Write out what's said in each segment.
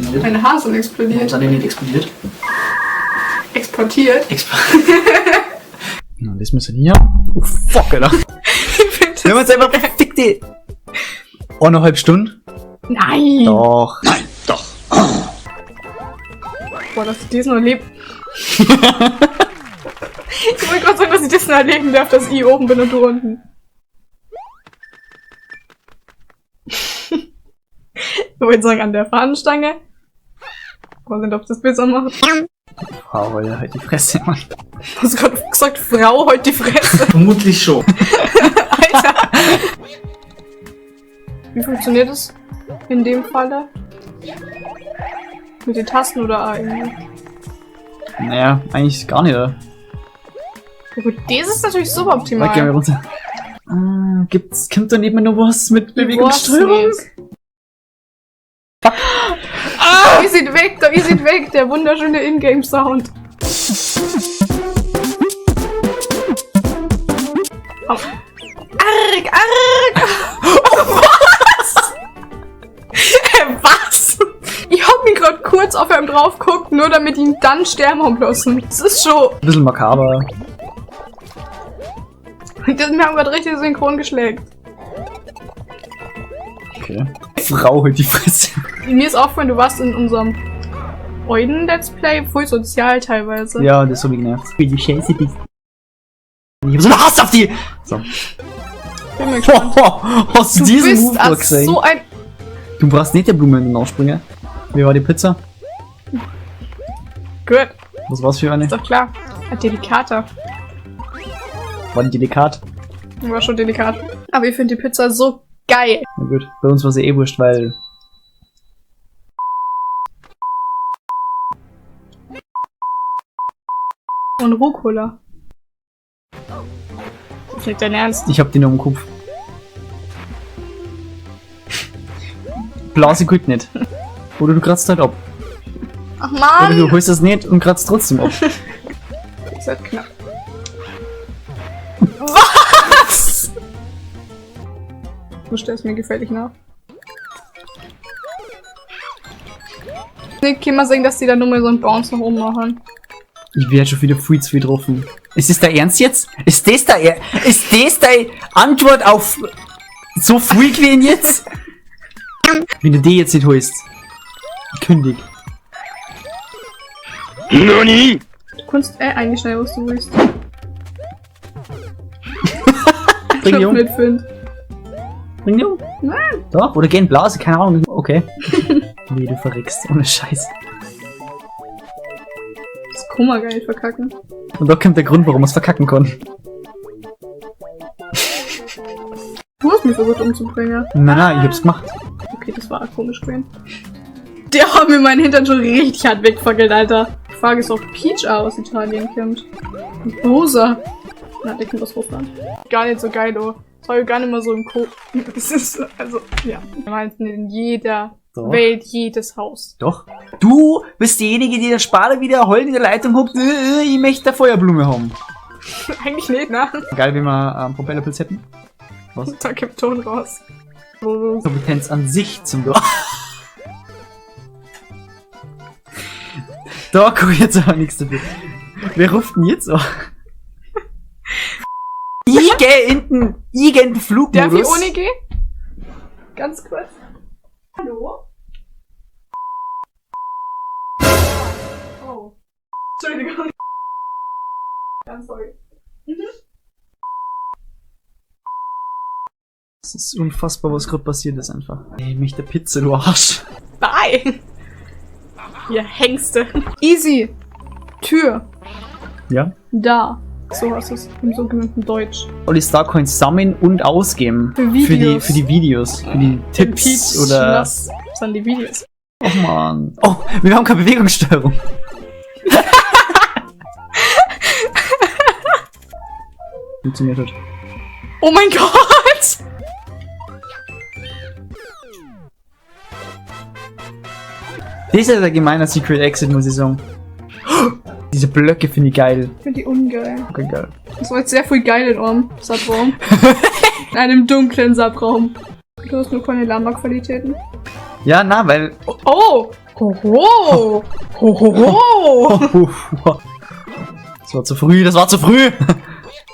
explodiert. Eine Hasen explodiert. Unser Planet explodiert. Exportiert. Na, das müssen wir hier. Oh fuck, Alter. Wir haben uns einfach verfickte 1,5 Stunden. Nein! Doch. Nein, doch. Boah, dass ich das noch erlebt. Ich wollte gerade sagen, dass ich das noch erleben darf, dass ich oben bin und du unten. Ich wollte sagen, an der Fahnenstange. Ich weiß nicht, ob das besser macht. Frau, Alter, halt die Fresse, Mann. Du hast gerade gesagt, Frau, heute die Fresse. Vermutlich schon. Alter. Wie funktioniert das in dem Falle? Mit den Tasten oder irgendwie? Naja, eigentlich gar nicht, oder? Ja gut, das ist natürlich super optimal. Gehen wir runter. Kommt da neben noch was mit Bewegungssteuerung? Ah, wir sind weg, der wunderschöne Ingame-Sound. Oh. Arg! Was? Was? Ich hab mich gerade kurz auf ihm drauf geguckt, nur damit ihn dann sterben haben lassen. Das ist schon... Ein bisschen makaber. Wir haben gerade richtig synchron geschlägt. Okay. Frau, halt die Fresse. Mir ist aufgefallen, du warst in unserem Euden-Let's Play voll sozial teilweise. Ja, das hat mich genervt. Wie die Scheiße bist. Ich hab so einen Hass auf die! So. Bin mal gespannt. Hast du diesen Move bist gerade gesehen? so ein... Du brauchst nicht der Blume in den Nachspringen. Wie war die Pizza? Gut, Was war's für eine? ist doch klar. Ein Delikater. War die delikat? War schon delikat. Aber ich finde die Pizza so geil. Na gut, bei uns war sie eh wurscht, weil... Und Rucola. Das ist nicht dein Ernst. Ich hab die noch im Kopf. Blase gut nicht. Oder du kratzt halt ab. Ach Oder du man! holst das nicht und kratzt trotzdem ab. Das ist halt knapp. Was? Du stellst mir gefällig nach. Ich kann mal sagen, dass die da nur mal so einen Bounce nach oben machen. Ich werde schon wieder viel zu viel getroffen. Ist das der Ernst jetzt? Ist das deine Antwort auf so viel gewesen jetzt? Wenn du die jetzt nicht holst. Kündig. NANI? Du kannst eigentlich schnell, was du willst. Bring die um. Nicht find. Bring die um. Nein. Doch, oder gehen Blase, keine Ahnung. Okay. Wie du verreckst, ohne Scheiß. Das Kummergeil verkacken. Und da kommt der Grund, warum wir es verkacken konnten. Du hast mich versucht umzubringen. Nein, ich hab's gemacht. Okay, das war komisch gewesen. Der hat mir meinen Hintern schon richtig hart wegfackelt, Alter. Die Frage ist, ob Peach aus Italien kommt. Und Rosa. Na, der kommt aus Russland. Gar nicht so geil, oh. Das war ja gar nicht mal so im Das ist, also, ja. Wir meinten in jeder Welt, jedes Haus. Doch. Du bist diejenige, die der Spader wieder heulend in der Leitung hupt. Ich möchte eine Feuerblume haben. Eigentlich nicht, ne? Geil, wenn wir Propellerpilz hätten. Was? Da kommt Ton raus. Kompetenz an sich zum Dorf. Da komm ich jetzt aber nichts dafür. Wer ruft denn jetzt auch? Ich geh in den Flugmodus. Darf ich ohne gehen? Ganz kurz. Hallo? Oh. Entschuldigung. Ganz sorry. Das ist unfassbar, was gerade passiert ist einfach. Ey, mich der Pizza, du Arsch. Nein! Ihr Hengste. Easy. Tür. Ja? Da. So heißt es im sogenannten Deutsch. Olli Starcoins sammeln und ausgeben. Für Videos. Für die Videos. Für die Tipps oder... Das sind die Videos. Oh man. Oh, wir haben keine Bewegungssteuerung. Funktioniert halt. Oh mein Gott! Das ist ja der gemeine Secret Exit, muss ich sagen. Diese Blöcke finde ich geil. Ich finde die ungeil. Okay, geil. Das war jetzt sehr viel geil in eurem Subraum. In einem dunklen Subraum. Du hast nur keine Lama-Qualitäten. Ja, na, weil... Oh! Hoho! Hohoho! Das war zu früh, das war zu früh!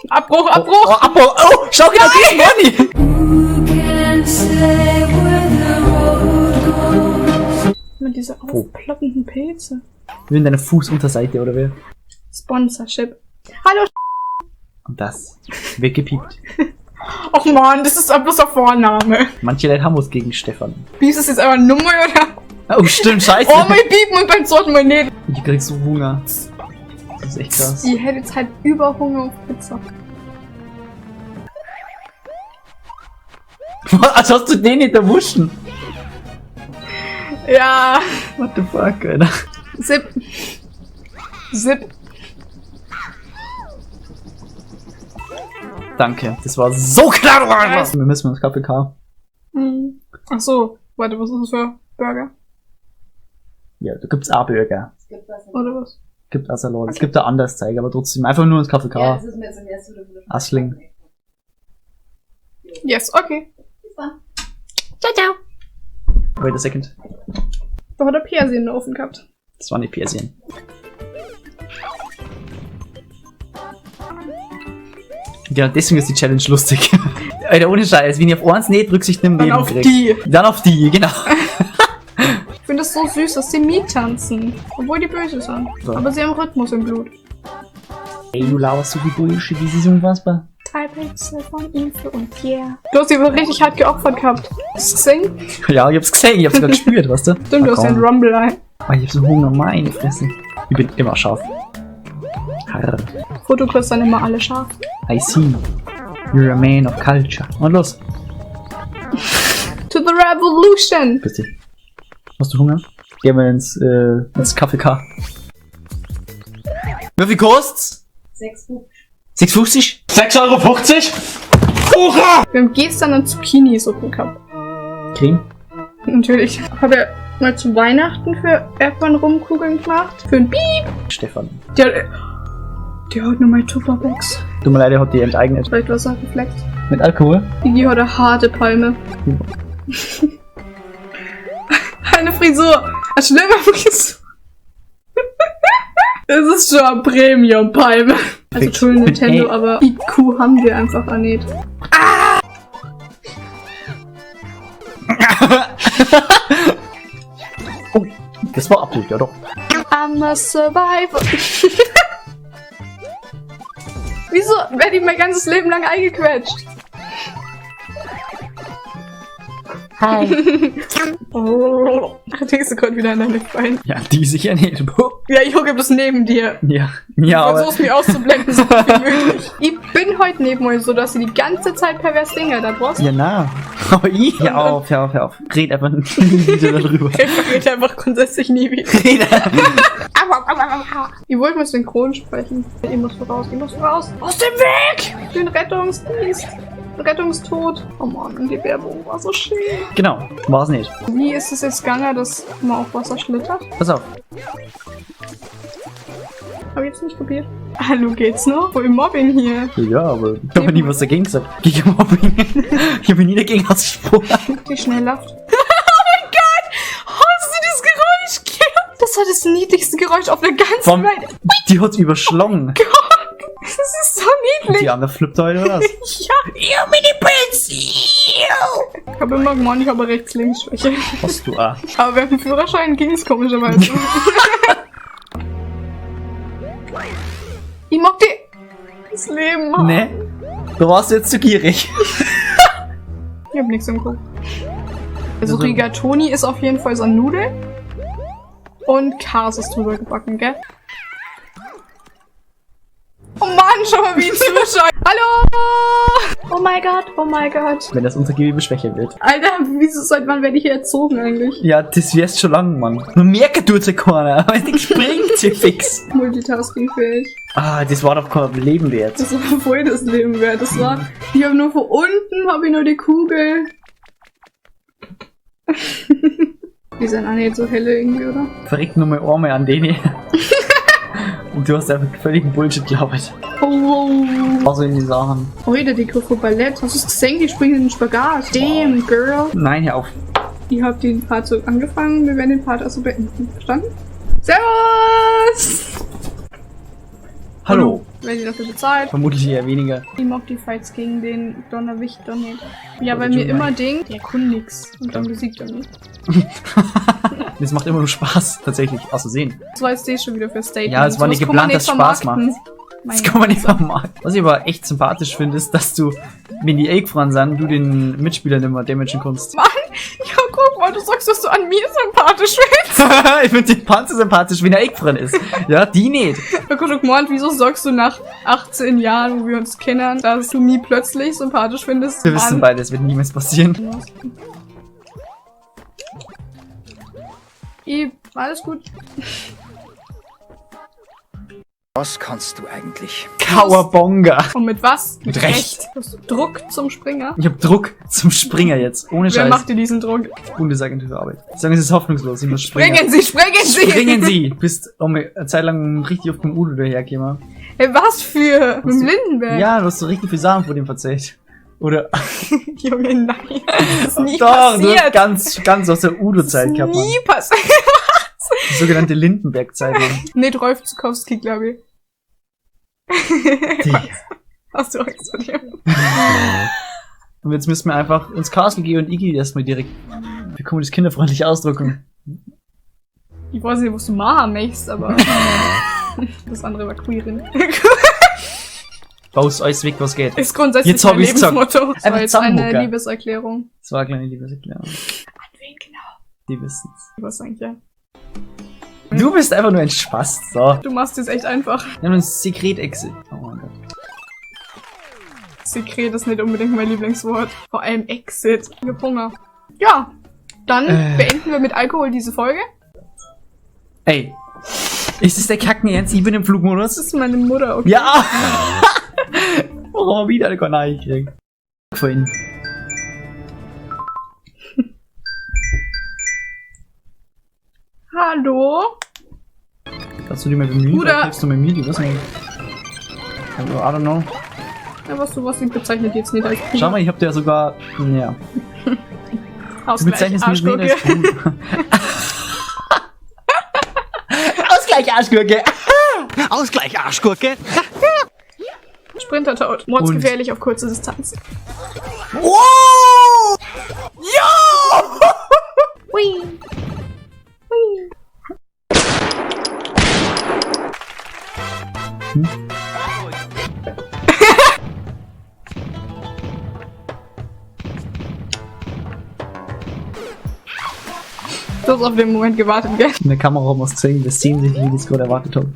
Abbruch, Oh, Abbruch! Abbruch! Oh, schau genau, die Money! Mit diese aufploppenden Pilze. Wir in deine Fußunterseite, oder wer? Sponsorship. Hallo! Und das wird gepiept. Och man, das ist bloß der Vorname. Manche Leute haben was gegen Stefan. Wie ist das jetzt einfach Nummer oder? Oh, stimmt, scheiße! Oh, mein Piepen und beim Sorten mein nicht. Ich krieg so Hunger. Das ist echt krass. Ich hätte jetzt halt über Hunger auf Pizza. Als hast du den nicht erwuschen? Ja. What the fuck, Alter? Zip. Zip. Danke, das war so klar, du Arsch! Wir müssen ins KPK. Hm. Ach so, warte, was ist das für Burger? Ja, da gibt's auch Burger. Oder was? Gibt auch Salat. Es gibt da anders Zeug, aber trotzdem einfach nur ins KPK. Ja, das ist mir zum ersten Mal. Assling. Yes, okay. Bis dann. Ciao, ciao. Wait a second. Da hat er Persien in den Ofen gehabt. Das waren die Persien. Ja, deswegen ist die Challenge lustig. Alter, ohne Scheiß, wenn ihr auf eins nicht Rücksicht nimmt, Dann Leben auf kriegt. die. Dann auf die, genau. Ich finde das so süß, dass sie mittanzen. Obwohl die böse sind. So. Aber sie haben Rhythmus im Blut. Ey, du laberst so viel Bullshit, das ist unfassbar. 3 Pixel von Info und yeah. Du hast sie aber richtig hart geopfert gehabt. Hast du gesehen? Ja, ich hab's gesehen, ich hab's gerade gespürt, weißt du? Stimmt, du hast ja einen Rumble ein. Oh, ich hab so Hunger, meine Fresse. Ich bin immer scharf. Harr. Fotokurs dann immer alle scharf. I see. You're a man of culture. Und los. To the revolution! Bitte. Hast du Hunger? Gehen wir ins KFK. Wie viel kostet's? 6,50? 6,50 €? Hurra! Wir haben gestern eine Zucchini-Suppe gehabt. Creme? Natürlich. Habe er mal zu Weihnachten für Erdbeeren-Rumkugeln gemacht. Für ein Piep. Stefan. Der hat nur meine Tupperbox. Tut mir leid, er hat die enteignet. Vielleicht was er gefleckt. Mit Alkohol? Die hat eine harte Palme. Eine Frisur. Eine schlimme Frisur. Das ist schon eine Premium-Palme. Also, Entschuldigung, Nintendo, aber IQ haben wir einfach auch nicht. Oh, das war Absicht, ja doch. I'm a survivor. Wieso werde ich mein ganzes Leben lang eingequetscht? Hi. Oh. Denkst du gerade wieder an deine Beine? Ja, die sicher nicht. Ja, ich hocke bloß neben dir. Ja, ja, aber... Versuch's mich auszublenden, so gut wie möglich. Ich bin heute neben euch so, dass ihr die ganze Zeit pervers Dinge da brauchst. Ja, na. Aber ich... Hör auf, hör auf, hör auf. Red einfach nie wieder darüber. Ich rede einfach grundsätzlich nie wieder. Ich wollte mal synchron sprechen. Ich muss voraus, ich muss voraus. Aus dem Weg! Den Rettungsdienst. Rettungstod. Oh Mann, die Werbung war so schön. Genau, war's nicht. Wie ist es jetzt gegangen, dass man auf Wasser schlittert? Pass auf. Hab ich jetzt nicht probiert. Hallo, geht's noch? Wo im Mobbing hier? Ja, aber ich habe nie was dagegen gesagt. Gegen Mobbing. Ich habe nie dagegen ausgesprochen. Die Schnelllaft. Oh mein Gott! Hast du das Geräusch gehört? Das war das niedlichste Geräusch auf der ganzen Welt. Die hat's überschlagen. Gott! Das ist so niedlich. Die andere flippt heute oder was? Ja. Ew, Mini-Pilz! Ich habe immer gemeint, ich habe Rechts-Links-Schwäche. Hast du auch. Aber während dem Führerschein ging es komischerweise. Ich mag das Leben, Mann. Ne? Du warst jetzt zu gierig. Ich hab nichts im Kopf. Also Rigatoni ist auf jeden Fall so ein Nudel. Und Käse ist drüber gebacken, gell? Oh Mann, schau mal wie ein Zuschauer. Hallo! Oh mein Gott, oh mein Gott. Wenn das unser Gewebe schwächer wird. Alter, wieso seit wann werde ich hier erzogen eigentlich? Ja, das wär's schon lang, Mann. Nur merken tut's ja keiner, aber es springt sie fix. Multitasking-fähig. Ah, das war doch kein Leben wert. Das war voll das Leben wert. Das war, ich habe nur von unten, habe ich nur die Kugel. Die sind auch nicht so helle irgendwie, oder? Verreckt nur mal Arme an denen. Und du hast einfach völligen Bullshit gelabert. Oh. Also in die Sachen. Oh, der Deko für Ballett. Hast du es gesehen? Die springen in den Spagat. Damn, girl. Nein, hör auf. Ihr habt den Part so angefangen, wir werden den Part also beenden. Verstanden? Servus! Hallo. Wer sie dafür bezahlt? Vermutlich eher weniger. Ich mag die Fights gegen den Donnerwichter nicht. Ja, weil mir immer denkt, der kann nix. Und dann besiegt er mich. Das macht immer nur Spaß, tatsächlich, aus Versehen. Das war jetzt schon wieder für Statement. Ja, es war nicht geplant, dass es Spaß macht. Das kann man nicht machen. Was ich aber echt sympathisch finde, ist, dass du, wenn die Eggfran sind, du den Mitspielern immer damagen kannst. Mann, ja, guck mal, du sagst, dass du an mir sympathisch bist. Ich finde den Panzer sympathisch, wenn er Eggfran ist. Ja, die nicht. Ja, guck mal, wieso sagst du nach 18 Jahren, wo wir uns kennen, dass du mich plötzlich sympathisch findest? Wir wissen beide, es wird niemals passieren. Alles gut. Was kannst du eigentlich? Kawabonga. Und mit was? Mit Recht. Hast du Druck zum Springer? Ich hab Druck zum Springer jetzt. Ohne Wer Scheiß. macht dir diesen Druck? Bundesagentur für Arbeit. Ich sage, es ist hoffnungslos. Ich muss springen. Springen Sie, springen Sie! Springen Sie! Bist eine Zeit lang richtig auf dem Udo dahergekommen. Hey, was für? Mit dem Lindenberg? Ja, du hast so richtig viel Sachen vor dem verzeiht. Oder? Junge, nein. Das ist nie Doch, du hast passiert. ganz aus der Udo-Zeit gehabt, Mann. Nie passiert. Die sogenannte Lindenberg-Zeit. Nee, Rolf Zukowski, glaube ich. Hast du Angst vor dir? Und jetzt müssen wir einfach ins Castle gehen und Iggy erstmal direkt, wie kann man das kinderfreundlich ausdrücken? Ich weiß nicht, was du machen möchtest, aber das andere war queerin. Baust alles weg, was geht. Ist grundsätzlich Jetzt hab mein ich's gesagt. Lebensmotto. Das war Einfach jetzt eine Zammucker. Liebeserklärung. Das war eine kleine Liebeserklärung. An wen genau? Die wissen's. Was eigentlich, ja. Du bist einfach nur ein Spast, so. Du machst es echt einfach. Wir haben ein Sekret-Exit. Oh mein Gott. Sekret ist nicht unbedingt mein Lieblingswort. Vor allem Exit. Ich hab Hunger. Ja, dann beenden wir mit Alkohol diese Folge. Ey. Ist das der Kacken ernst? Ich bin im Flugmodus? Das ist meine Mutter, okay. Ja! Warum haben wir wieder eine Kanal gekriegt? Vorhin. Hallo? Kannst du dich mal bemühen? Bruder. Oder hilfst du mir Mili? Was denn? I don't know. Ja, was ich bezeichnet jetzt nicht als Bruder. Schau mal, ich hab dir ja sogar. Ja. Du Ausgleich, bezeichnest mich nicht als Arschgurke. Bruder. Ausgleich, Arschgurke! Ausgleich, Arschgurke! Sprintertod. Mordsgefährlich auf kurze Distanz. Wow! Ja! Hui. Hui. Du hast auf den Moment gewartet, gell? In der Kamera muss zeigen, das 10 sich, wie ich das gerade erwartet habe.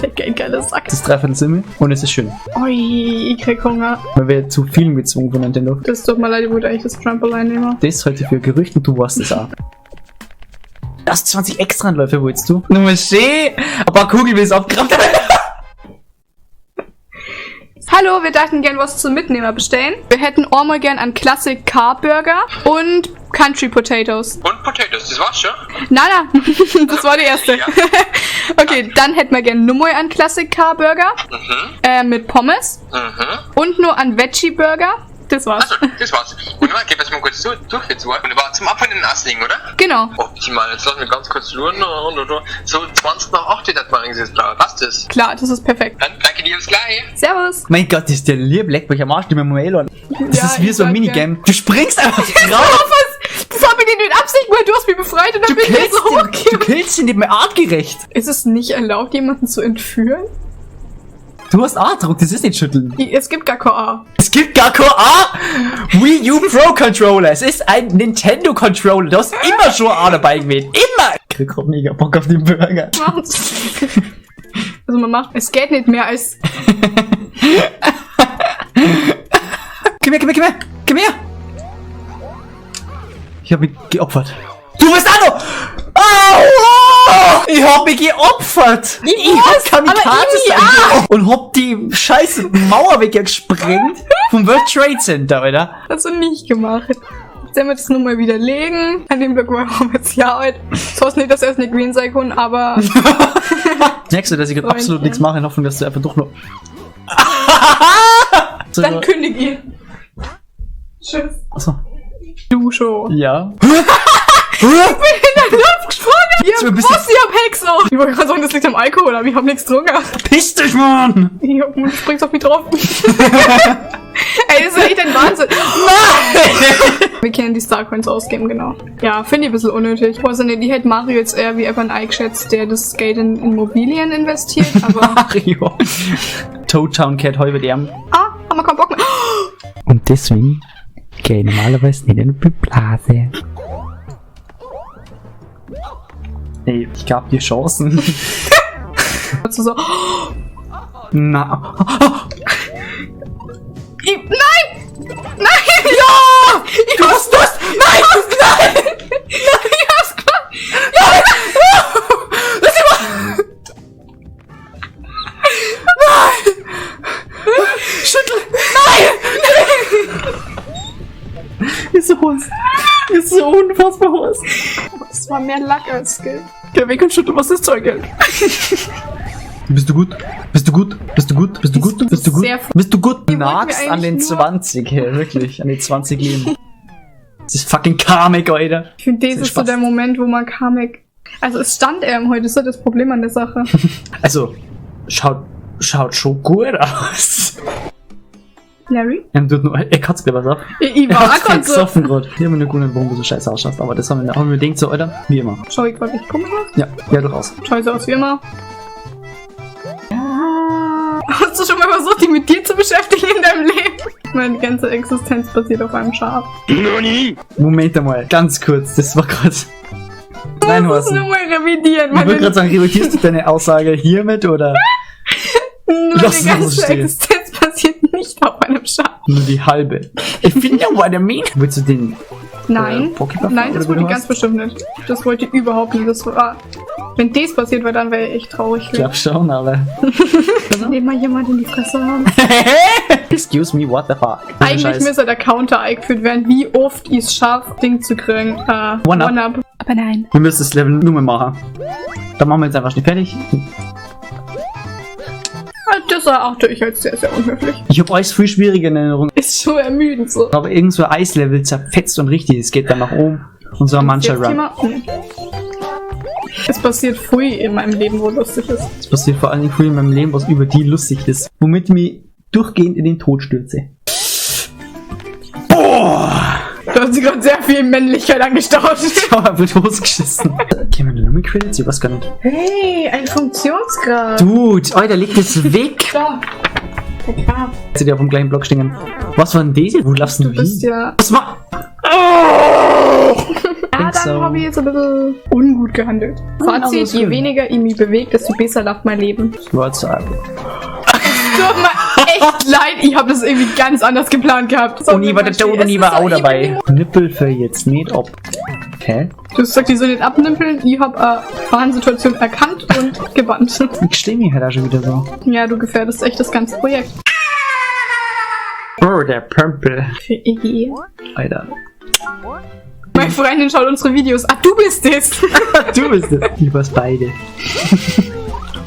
Der kein geiler Sack. Das ist dreiviertel Simmel und es ist schön. Ui, ich krieg Hunger. Weil wir zu viel gezwungen von Nintendo. Das tut mir leid, ich wollte eigentlich das Trampoline nehmen. Das heute für Gerüchte und du warst es auch. Das 20 extra Anläufe wolltest du? Nummer schön! Ein paar Kugeln willst du abgekramt. Hallo, wir dachten gern was zum Mitnehmer bestellen. Wir hätten einmal gern einen Classic Car Burger und Country Potatoes. Und Potatoes, das war's schon? Na, das war die erste. Ja. Okay, dann hätten wir gern nur mal einen Classic Car Burger mit Pommes und nur einen Veggie Burger. Das war's. Achso, das war's. Wunderbar, geht das mal kurz durch jetzt. Wunderbar, zum Abholen in Assling, oder? Genau. Optimal, jetzt lassen wir ganz kurz schauen. So 20 nach 8 das mal angesetzt, passt das? Klar, das ist perfekt. Dann danke dir, bis gleich. Servus. Mein Gott, das ist der liebe Leck, ich am Arsch, die mir mal an. Das Ja, ist wie ich so ein sag Minigame. Du springst einfach drauf. Das hab ich dir mit Absicht gemacht. Du hast mich befreit und dann bin ich wieder so Du hochgekommen. killst ihn nicht mehr artgerecht. Ist es nicht erlaubt, jemanden zu entführen? Du hast A-Druck, das ist nicht schütteln. Es gibt gar kein A. Es gibt gar kein A. Wii U Pro Controller. Es ist ein Nintendo Controller. Du hast immer schon A dabei gewesen. Immer. Ich krieg grad mega Bock auf den Burger. Also man macht, es geht nicht mehr als... Komm her. Ich hab mich geopfert. Du bist Anno! Au! Ich hab mich geopfert! Ich hab Kamikaze sein und hab die scheiße Mauer weggesprengt vom World Trade Center, Alter. Hast du nicht gemacht. Jetzt werden wir das nur mal widerlegen. An dem Block war jetzt ja alt. Das heißt nicht, dass er es nicht green sein kann, aber... Merkst du, dass ich gerade absolut nichts mache, in Hoffnung, dass du einfach doch nur... Dann kündige ich. Tschüss. Achso. Du schon. Ja. Ich bin in der Luft gesprungen! Ihr So, habt bist du- was, ihr habt Hex auch! Ich wollte gerade sagen, das liegt am Alkohol, aber ich hab nichts getrunken. Piss dich, Mann! Ja, du springst auf mich drauf. Ey, das ist echt ein Wahnsinn. Nein! Wir können die Starcoins ausgeben, genau. Ja, finde ich ein bisschen unnötig. Also ne, die hätte Mario jetzt eher wie Evan eingeschätzt, der das Geld in Immobilien investiert, aber... Mario. Toad Town Cat heu mit ihm. Ah, haben wir keinen Bock mehr. Und deswegen gehe ich normalerweise nicht in die Blase. Ey, ich gab dir Chancen. Also so... Na. Nein! Nein! Ja! Du hast das! Nein! Nein! Ich hab's gemacht! Nein! Lass mich mal! Nein! Schüttel! Nein! Ist so Hus. Ist so unfassbar Hus. Das war mehr Lack als Skill. Geh weg und schüttel, was ist Zeug hält. Bist du gut? Bist du gut? Bist du gut? Bist du gut? Bist du gut? Sehr- Bist du gut? Du Ihr wollt nagst mir an den eigentlich nur- 20, hey, wirklich. An den 20 Leben. Das ist fucking Karmic, Alter. Ich finde, das Das ist ist so Spaß. der Moment, wo man Kamek... Also es stand er heute, das ist ja das Problem an der Sache. Also, schaut schon gut aus. Larry? Tut nur, er kotzt mir was ab. Ich Er war hat's gerade so... gesoffen gerade. Ich hab mir eine gute warum du so scheiße ausschaust, aber das haben wir gedacht so, Alter, wie immer. Schau ich gerade nicht komisch aus? Ja, durchaus. Schau ich so aus wie immer? Hast du schon mal versucht, dich mit dir zu beschäftigen in deinem Leben? Meine ganze Existenz basiert auf einem Schaf. Moment einmal, ganz kurz, das war gerade. Nein, Das ist Horsten. nur mal revidieren. Ich wollte Meine, gerade sagen, revidierst du deine Aussage hiermit oder nur lass die es so ganze stehen. Existenz basiert nicht auf einem Schaf. nur die halbe? Ich finde ja, what I mean. Willst du den Nein. Pokémon Nein, das oder wie wollte du ich ganz hast? bestimmt nicht. Das wollte ich überhaupt nicht. Das war... Wenn das passiert wäre, dann wäre ich echt traurig. Ich glaub schon, aber. Nehmen mal jemand in die Fresse haben. Excuse me, what the fuck? Eigentlich Scheiß. müsste der Counter eingeführt werden, wie oft ich es schaffe, Ding zu kriegen. One-Up. Aber nein. Wir müssen das Level nur mehr machen. Dann machen wir jetzt einfach schnell fertig. Das erachte ich als sehr, sehr unhöflich. Ich habe alles viel schwieriger in Erinnerung. Ist schon ermüdend so. Aber irgend so ein Eislevel zerfetzt und richtig. Es geht dann nach oben. Und so ein mancher Jetzt Run. Thema- Nee. Es passiert viel in meinem Leben, wo lustig ist. Es passiert vor allen Dingen viel in meinem Leben, was über die lustig ist. Womit ich mich durchgehend in den Tod stürze. Boah! Du hast sie gerade sehr viel Männlichkeit angestaut. Ich hab einfach losgeschissen. Kämen wir Lumen Credits? Ich weiß gar nicht. Hey, ein Funktionsgrad. Dude, Alter, leg das weg! Da. Ja, Jetzt die auf dem gleichen Block stehen. Was war denn das jetzt? Wo laufst du du bist wie? ja... Was war? Ah, dann so. habe ich jetzt ein bisschen ungut gehandelt. Fazit, alles je gut. weniger ich mich bewege, desto besser läuft mein Leben. WhatsApp. Tut mir echt leid, ich habe das irgendwie ganz anders geplant gehabt. Und ich war der Tod und ich war auch dabei. Nippel für jetzt nicht ab. Hä? Du sagst, die sollen nicht abnippeln, ich habe eine Fahrensituation erkannt und gebannt. Ich steh mich halt auch schon wieder so. Ja, du gefährdest echt das ganze Projekt. Oh, der Pömpel. Für Iggy. Alter. Meine Freundin schaut unsere Videos. Ah, du bist es! Du bist es. Ich war's beide.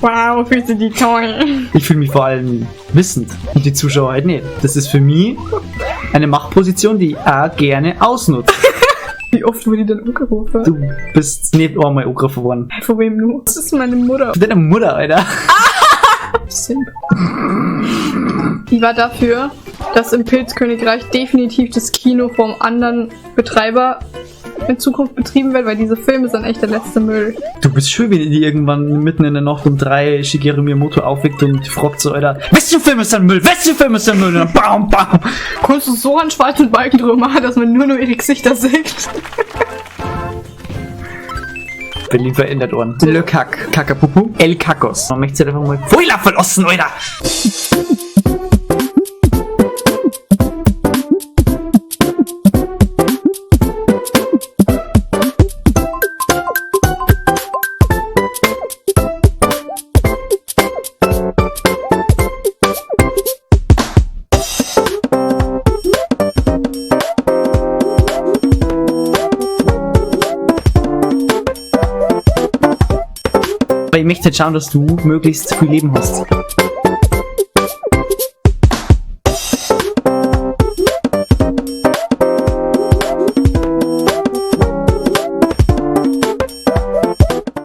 Wow, fühlst du die toll. Ich fühle mich vor allem wissend. Und die Zuschauer halt nicht. Das ist für mich eine Machtposition, die ich auch gerne ausnutze. Wie oft wurde die denn angerufen? Du bist nicht einmal angegriffen worden. Von wem nur? Das ist meine Mutter. Von deiner Mutter, Alter. Simp. Die war dafür, dass im Pilzkönigreich definitiv das Kino vom anderen Betreiber in Zukunft betrieben wird, weil diese Filme sind echt der letzte Müll. Du bist schön, wenn die irgendwann mitten in der Nacht um 3 Shigeru Miyamoto aufweckt und fragt so, Alter, welche Film ist denn Müll? Welche Film ist denn Müll? Und dann bam, bam. Konntest du so einen schwarzen Balken drüber machen, dass man nur ihre Gesichter sieht? Berlin verändert worden. Le Kack. Kakapupu. El Kakos. Man möchte einfach mal Feuer verlassen, Alter. Aber ich möchte jetzt schauen, dass du möglichst viel Leben hast.